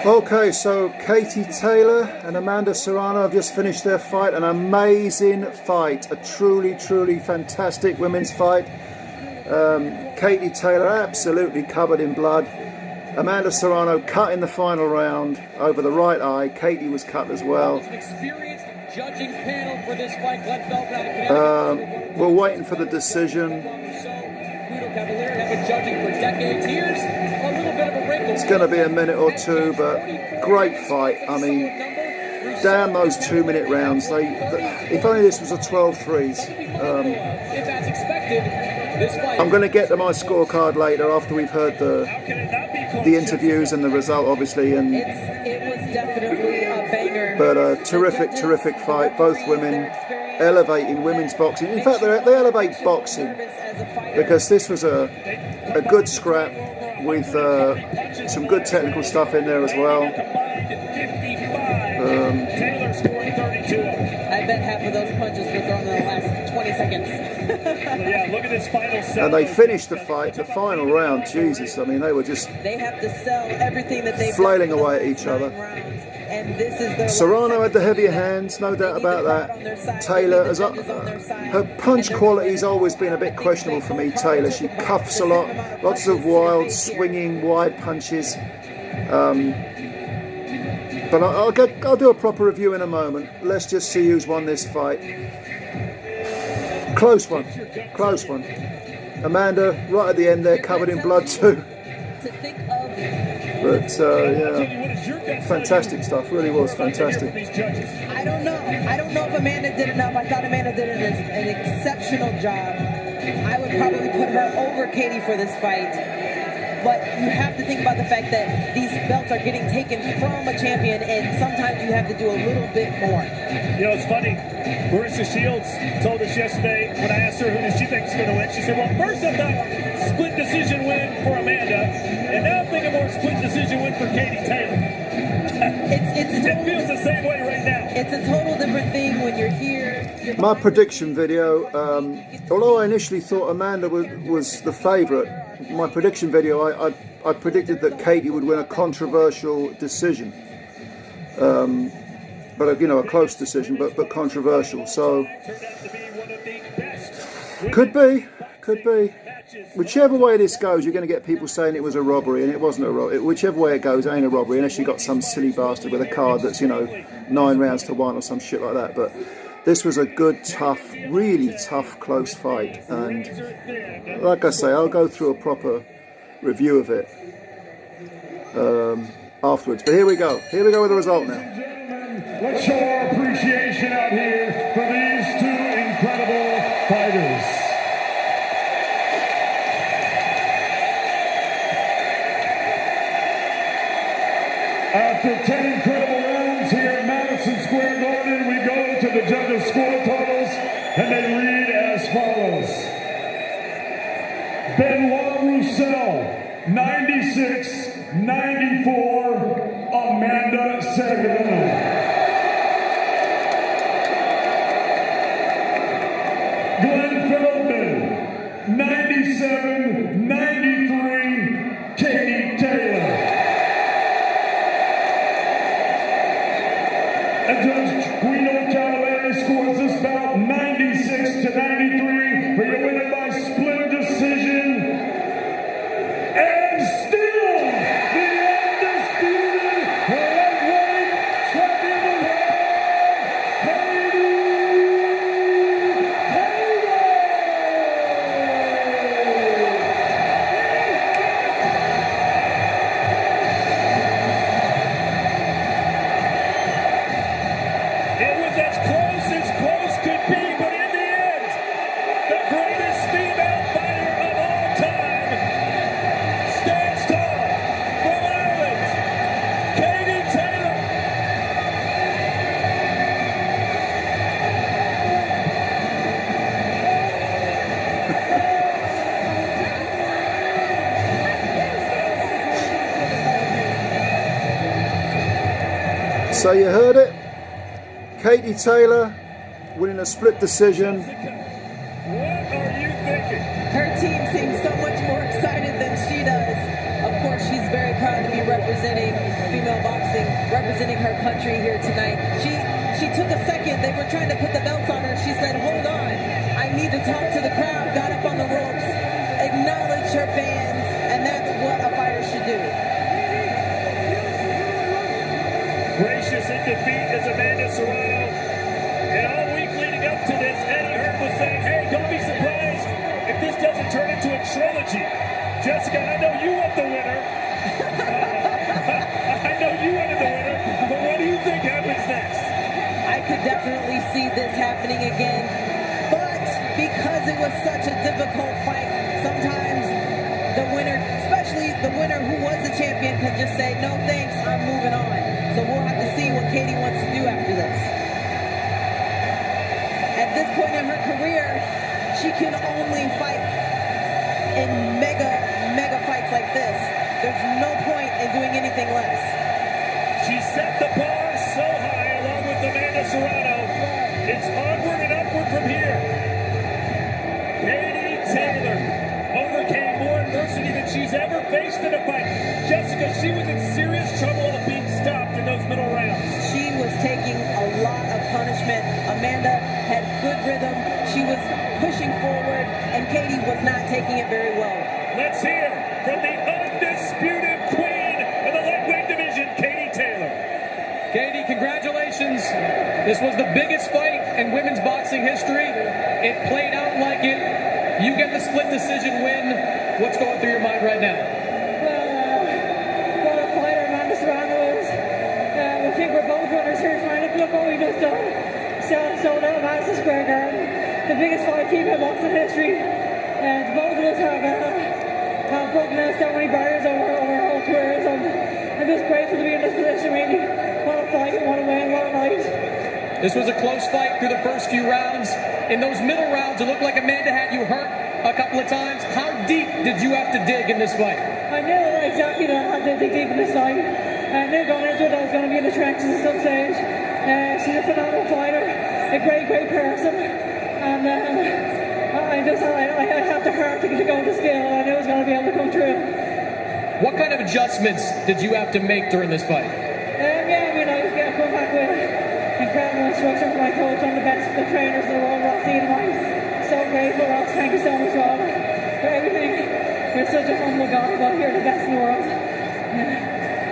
Okay, so Katie Taylor and Amanda Serrano have just finished their fight. An amazing fight, a truly, truly fantastic women's fight. Katie Taylor absolutely covered in blood. Amanda Serrano cut in the final round over the right eye. Katie was cut as well. We're waiting for the decision. It's going to be a minute or two, but great fight. I mean, damn those 2-minute rounds. If only this was a 12-3s. I'm going to get to my scorecard later after we've heard the interviews and the result, obviously. And it was definitely a banger. But a terrific, terrific fight. Both women elevating women's boxing. In fact, they elevate boxing because this was a good scrap with some good technical stuff in there as well. I bet half of those punches were thrown in the last 20 seconds. Yeah, look at this final set. And they finished the fight, the final round. Jesus, I mean, they were just they have to sell everything that they've flailing away at each other. And this is their Serrano had the heavier hands, no doubt about that. Taylor, her punch quality's always been a bit questionable for me. Taylor, she cuffs a lot, lots of wild, swinging, wide punches. But I'll do a proper review in a moment. Let's just see who's won this fight. Close one, close one. Amanda, right at the end there, covered in blood too. But yeah, fantastic stuff. Really was fantastic. I don't know if Amanda did enough. I thought Amanda did an exceptional job. I would probably put her over Katie for this fight. But you have to think about the fact that these belts are getting taken from a champion, and sometimes you have to do a little bit more. You know, it's funny. Marissa Shields told us yesterday when I asked her who does she think is going to win, she said, well, first I thought split decision win for Amanda, and now I'm thinking more split decision win for Katie Taylor. It feels the same way right now. It's a total different thing when you're here. My prediction video, although I initially thought Amanda was the favourite, my prediction video, I predicted that Katie would win a controversial decision. But, you know, a close decision, but controversial. So, could be. Whichever way this goes, you're going to get people saying it was a robbery, and it wasn't a robbery. Whichever way it goes, it ain't a robbery, unless you got some silly bastard with a card that's, you know, 9 rounds to 1 or some shit like that. But this was a good, tough, really tough, close fight. And like I say, I'll go through a proper review of it afterwards. But here we go. Here we go with the result now. Let's show our appreciation out here for these two incredible fighters. After 10 incredible rounds here at Madison Square Garden, we go to the judges' score totals, and they read as follows. Benoit Roussel, 96-94, Amanda Serrano. Glenn Philbin, 97-93, Katie Taylor. And Judge Guido Cavalieri scores this bout 96-93 for your winner by split decision. And still the undisputed heavyweight champion of the world, Katie Taylor. It was as close could be, but in the end, the greatest female fighter of all time stands tall from Ireland, Katie Taylor. So you heard it. Katie Taylor winning a split decision. What are you thinking? Her team seems so much more excited than she does. Of course, she's very proud to be representing representing female boxing, representing her country here tonight. She took a second. They were trying to put the belts on her. She said, hold on. I need to talk to the crowd. Got up on the ropes, acknowledged her fans, and that's what a fighter should do. Gracious in defeat is Amanda Serrano. And all week leading up to this, Eddie Hearn was saying, hey, don't be surprised if this doesn't turn into a trilogy. Jessica, I know you want the winner. I know you wanted the winner, but what do you think happens next? I could definitely see this happening again, but because it was such a difficult fight, sometimes the winner, especially the winner who was the champion, can just say, no thanks, I'm moving on. So we'll have to see what Katie wants to do after this. At this point in her career, she can only fight in mega fights like this. There's no point in doing anything less. She set the bar so high along with Amanda Serrano. It's onward and upward from here. Katie Taylor overcame more adversity than she's ever faced in a fight. Jessica, she was in serious trouble of being stopped in those middle rounds. She was taking a lot of punishment. Amanda had good rhythm. She was pushing forward, and Katie was not taking it very well. Let's hear from the undisputed queen of the lightweight division, Katie Taylor. Katie, congratulations. This was the biggest fight in women's boxing history. It played out like it. You get the split decision win. What's going through your mind right now? What a fighter Amanda Serrano is. I think we're both runners here trying to look what we just done. Sold out Madison Square Garden. The biggest fight female boxing history. And both of us have broken down so many barriers over our whole careers. And I'm just grateful to be in this position, really. What a fight, what a win, what a night. This was a close fight through the first few rounds. In those middle rounds, it looked like Amanda had you hurt a couple of times. How deep did you have to dig in this fight? I knew exactly that I had to dig deep in this fight. I knew going into it I was going to be in the trenches at some stage. She's a phenomenal fighter, a great person. And I have the heart to go to skill, and I knew it was going to be able to come through. What kind of adjustments did you have to make during this fight? I was going to come back with incredible instruction from my coach, one of the best trainers in the world, Ross. So grateful, Ross. Thank you so much, Rob, for everything. You're such a humble guy, but you're the best in the world.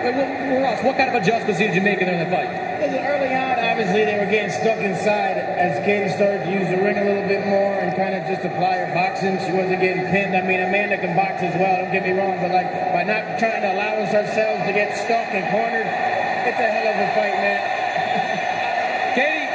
Well, Ross, what kind of adjustments did you make in the fight? Early on, obviously, they were getting stuck inside as Katie started to use the ring a little bit more and kind of just apply her boxing. She wasn't getting pinned. I mean, Amanda can box as well, don't get me wrong, but like by not trying to allow us ourselves to get stuck and cornered, it's a hell of a fight, man. Katie,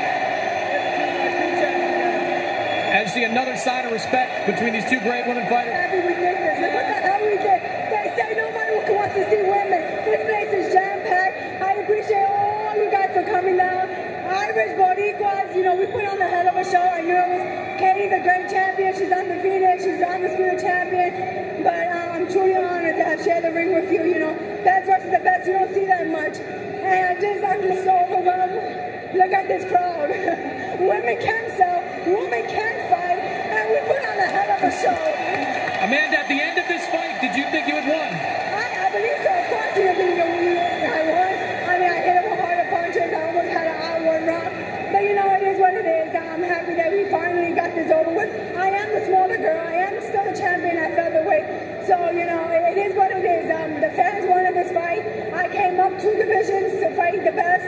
and see another sign of respect between these two great women fighters. Happy we did this. Look what the hell we did. They say nobody wants to see women. This place is jam-packed. I appreciate all you guys for coming down. Irish Boricuas, we put on a hell of a show. I knew it was Katie's a great champion. She's undefeated. She's the undisputed champion. But I'm truly honored to have shared the ring with you. Best versus the best. You don't see that much. And I'm just so overwhelmed. Look at this crowd. Women can sell. Women can fight. And we put on a hell of a show. Amanda, at the end of this fight, did you think you had won? I believe so. Of course, I won. I mean, I hit him with harder punches. I almost had an out one round. But it is what it is. I'm happy that we finally got this over with. I am the smaller girl. I am still the champion at featherweight. So, it is what it is. The fans wanted this fight. I came up 2 divisions to fight the best.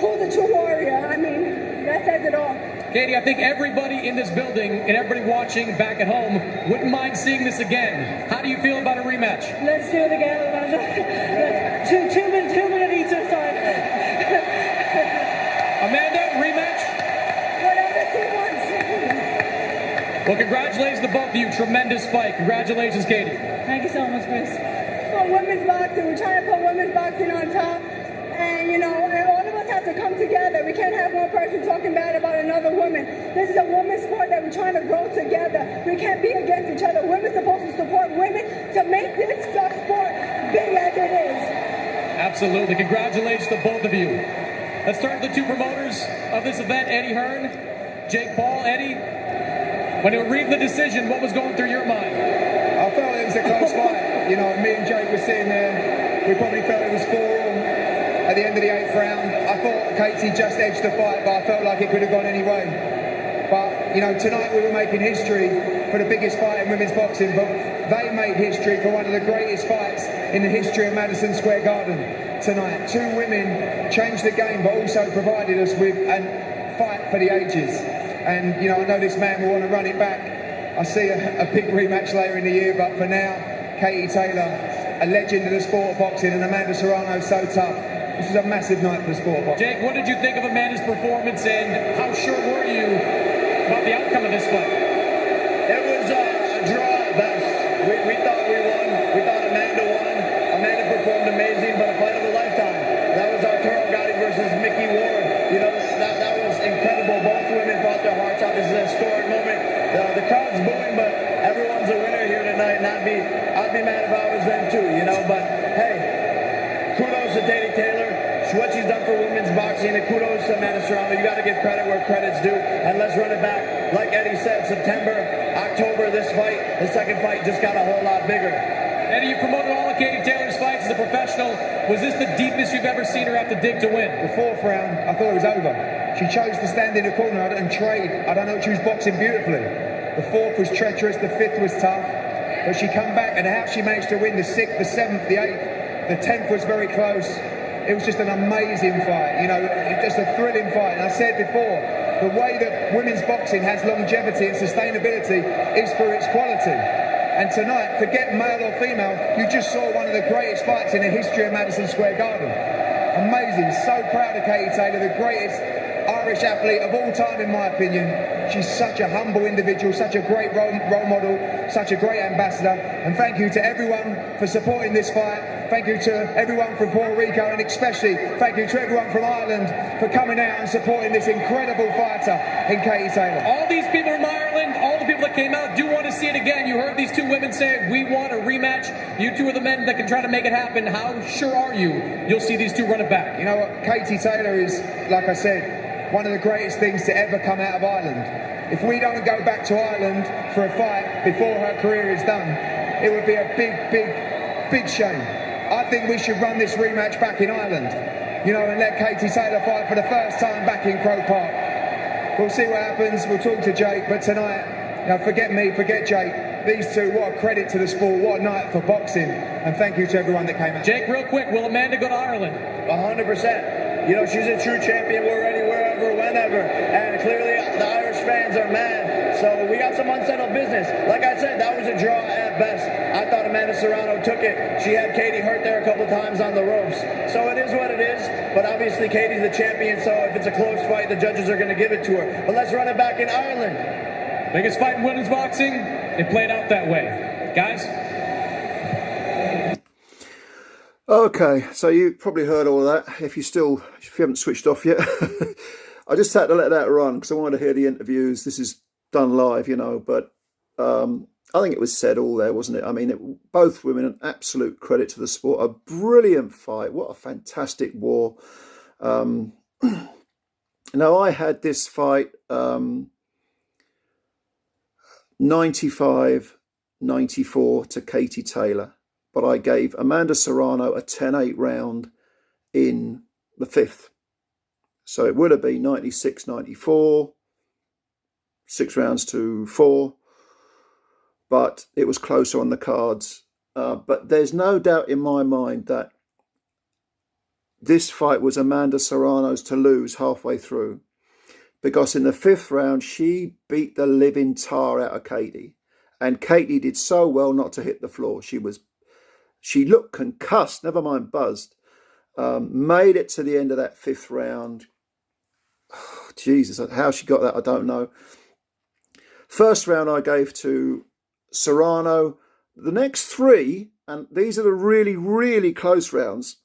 Who's a true warrior? I mean, that says it all. Katie, I think everybody in this building and everybody watching back at home wouldn't mind seeing this again. How do you feel about a rematch? Let's do it again. Two minutes each this time. Amanda, rematch? Whatever the team wants. Well, congratulations to both of you. Tremendous fight. Congratulations, Katie. Thank you so much, Chris. For women's boxing, we're trying to put women's boxing on top. And, all of us have to come together. We can't have one person talking bad about another woman. This is a women's sport that we're trying to grow together. We can't be against each other. Women's supposed to support women to make this sport big as it is. Absolutely. Congratulations to both of you. Let's turn to the two promoters of this event, Eddie Hearn, Jake Paul. Eddie, when you were reading the decision, what was going through your mind? I felt it was a close fight. Me and Jake were sitting there We probably felt it was 4-all at the end of the 8th round. I thought Katie just edged the fight, but I felt like it could have gone any way. But, you know, tonight we were making history for the biggest fight in women's boxing, but they made history for one of the greatest fights in the history of Madison Square Garden tonight. 2 women changed the game, but also provided us with a fight for the ages. And, you know, I know this man will want to run it back. I see a big rematch later in the year, but for now, Katie Taylor, a legend of the sport of boxing, and Amanda Serrano, so tough. This was a massive night for the sport of boxing. Jake, what did you think of Amanda's performance, and how sure were you about the outcome of this fight? It was a draw at best. We thought we won. We thought Amanda won. Amanda performed amazing, but a fight of a lifetime. That was Arturo Gatti versus Mickey Ward. You know, that was incredible. Both women fought their hearts out. This is a historic moment. The crowd's booing, but everyone's a winner here tonight, and I'd be mad if I was them too, you know. But hey, kudos to Katie Taylor. What she's done for women's boxing, and kudos to Amanda Serrano. You got to give credit where credit's due, and let's run it back. Like Eddie said, September, October, this fight, the second fight just got a whole lot bigger. Eddie, you promoted all of Katie Taylor's fights as a professional. Was this the deepest you've ever seen her have to dig to win? The 4th round, I thought it was over. She chose to stand in the corner and trade. I don't know, she was boxing beautifully. The 4th was treacherous, the 5th was tough, but she come back, and how she managed to win the 6th, the 7th, the 8th, the 10th was very close. It was just an amazing fight, you know, just a thrilling fight. And I said before, the way that women's boxing has longevity and sustainability is for its quality. And tonight, forget male or female, you just saw one of the greatest fights in the history of Madison Square Garden. Amazing, so proud of Katie Taylor, the greatest Irish athlete of all time, in my opinion. She's such a humble individual, such a great role model, such a great ambassador. And thank you to everyone for supporting this fight. Thank you to everyone from Puerto Rico, and especially thank you to everyone from Ireland for coming out and supporting this incredible fighter in Katie Taylor. All these people from Ireland, all the people that came out do want to see it again. You heard these 2 women say, we want a rematch. You 2 are the men that can try to make it happen. How sure are you you'll see these 2 run it back? You know what, Katie Taylor is, like I said, one of the greatest things to ever come out of Ireland. If we don't go back to Ireland for a fight before her career is done, it would be a big shame. I think we should run this rematch back in Ireland, you know, and let Katie Taylor fight for the first time back in Croke Park. We'll see what happens. We'll talk to Jake, but tonight, you know, forget me, forget Jake. These 2, what a credit to the sport, what a night for boxing, and thank you to everyone that came out. Jake, real quick, will Amanda go to Ireland? 100%. You know, she's a true champion. We're ready wherever, whenever. And clearly, the Irish fans are mad. So we got some unsettled business. Like I said, that was a draw at best. I thought Amanda Serrano took it. She had Katie hurt there a couple times on the ropes. So it is what it is. But obviously, Katie's the champion. So if it's a close fight, the judges are going to give it to her. But let's run it back in Ireland. Biggest fight in women's boxing, it played out that way. Guys? Okay, so you probably heard all of that. If you haven't switched off yet, I just had to let that run because I wanted to hear the interviews. This is done live, you know, but I think it was said all there, wasn't it? I mean, both women, an absolute credit to the sport. A brilliant fight. What a fantastic war. Now, I had this fight 95-94 to Katie Taylor, but I gave Amanda Serrano a 10-8 round in the 5th. So it would have been 96-94, 6 rounds to 4, but it was closer on the cards. But there's no doubt in my mind that this fight was Amanda Serrano's to lose halfway through, because in the 5th round, she beat the living tar out of Katie. And Katie did so well not to hit the floor. She looked concussed, never mind buzzed. Made it to the end of that 5th round. Oh, Jesus, how she got that, I don't know. First round I gave to Serrano. The next 3, and these are the really, really close rounds,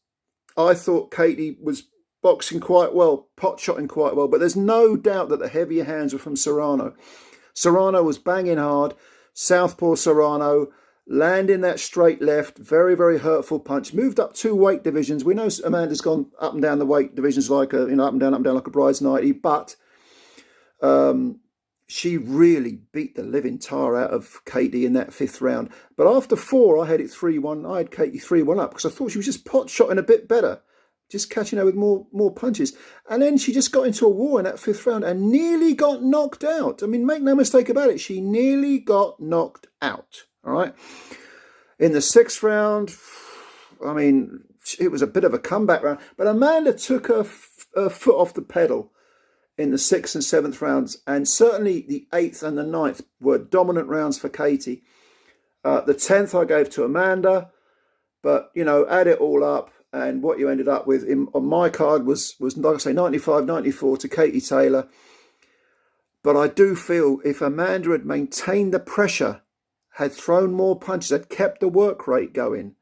I thought Katie was boxing quite well, pot-shotting quite well, but there's no doubt that the heavier hands were from Serrano. Serrano was banging hard. Southpaw Serrano, landing that straight left, very, very hurtful punch. Moved up 2 weight divisions. We know Amanda's gone up and down the weight divisions like a, up and down like a bride's nightie, but she really beat the living tar out of Katie in that 5th round. But after 4, I had it 3-1. I had Katie 3-1 up because I thought she was just pot shotting a bit better, just catching her with more punches. And then she just got into a war in that 5th round and nearly got knocked out. I mean, make no mistake about it, she nearly got knocked out. All right. In the 6th round, I mean, it was a bit of a comeback round, but Amanda took her foot off the pedal in the 6th and 7th rounds, and certainly the 8th and the 9th were dominant rounds for Katie. The 10th I gave to Amanda, but, you know, add it all up, and what you ended up with on my card was like I say, 95-94 to Katie Taylor. But I do feel if Amanda had maintained the pressure, had thrown more punches, had kept the work rate going,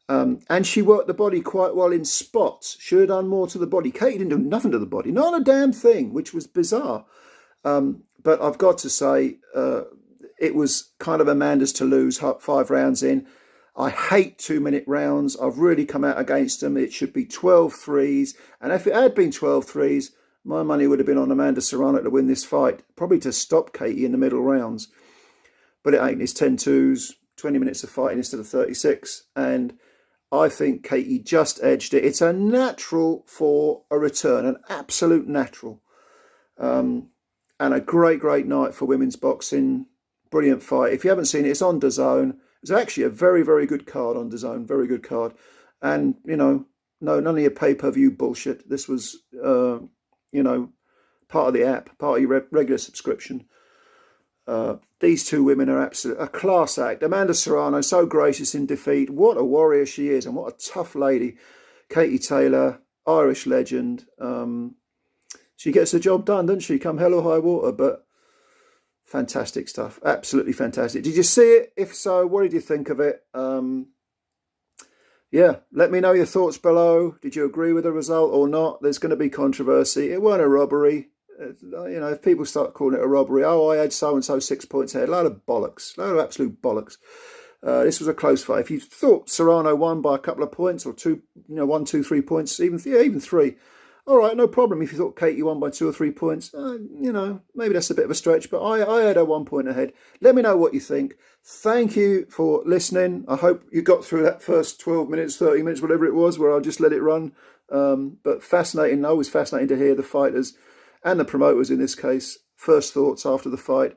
and she worked the body quite well in spots. Should have done more to the body. Katie didn't do nothing to the body, not a damn thing, which was bizarre. But I've got to say, it was kind of Amanda's to lose 5 rounds in. I hate 2-minute rounds. I've really come out against them. It should be 12 threes. And if it had been 12 threes, my money would have been on Amanda Serrano to win this fight, probably to stop Katie in the middle rounds. But it ain't. It's 10-2s, 20 minutes of fighting instead of 36. And I think Katie just edged it. It's a natural for a return, an absolute natural. And a great, great night for women's boxing. Brilliant fight. If you haven't seen it, it's on DAZN. It's actually a very, very good card on DAZN. Very good card. And, you know, no, none of your pay-per-view bullshit. This was, you know, part of the app, part of your regular subscription. These two women are a class act. Amanda Serrano, so gracious in defeat. What a warrior she is, and what a tough lady. Katie Taylor, Irish legend. She gets the job done, doesn't she? Come hell or high water, but fantastic stuff. Absolutely fantastic. Did you see it? If so, what did you think of it? Yeah, let me know your thoughts below. Did you agree with the result or not? There's going to be controversy. It weren't a robbery. You know, if people start calling it a robbery, oh, I had so-and-so 6 points ahead, a load of bollocks, a load of absolute bollocks. This was a close fight. If you thought Serrano won by a couple of points or 2, you know, 1, 2, 3 points, even 3, all right, no problem. If you thought Katie won by 2 or 3 points, you know, maybe that's a bit of a stretch, but I had her 1 point ahead. Let me know what you think. Thank you for listening. I hope you got through that first 12 minutes, 30 minutes, whatever it was, where I just let it run. But fascinating, always fascinating to hear the fighters and the promoters in this case, first thoughts after the fight.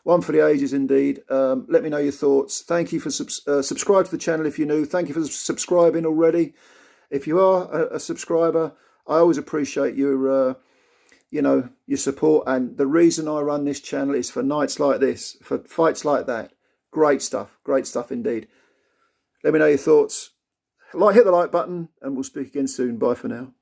One for the ages indeed. Let me know your thoughts. Thank you for subscribe to the channel if you're new. Thank you for subscribing already. If you are a subscriber, I always appreciate your, you know, your support. And the reason I run this channel is for nights like this, for fights like that. Great stuff indeed. Let me know your thoughts. Hit the like button, and we'll speak again soon. Bye for now.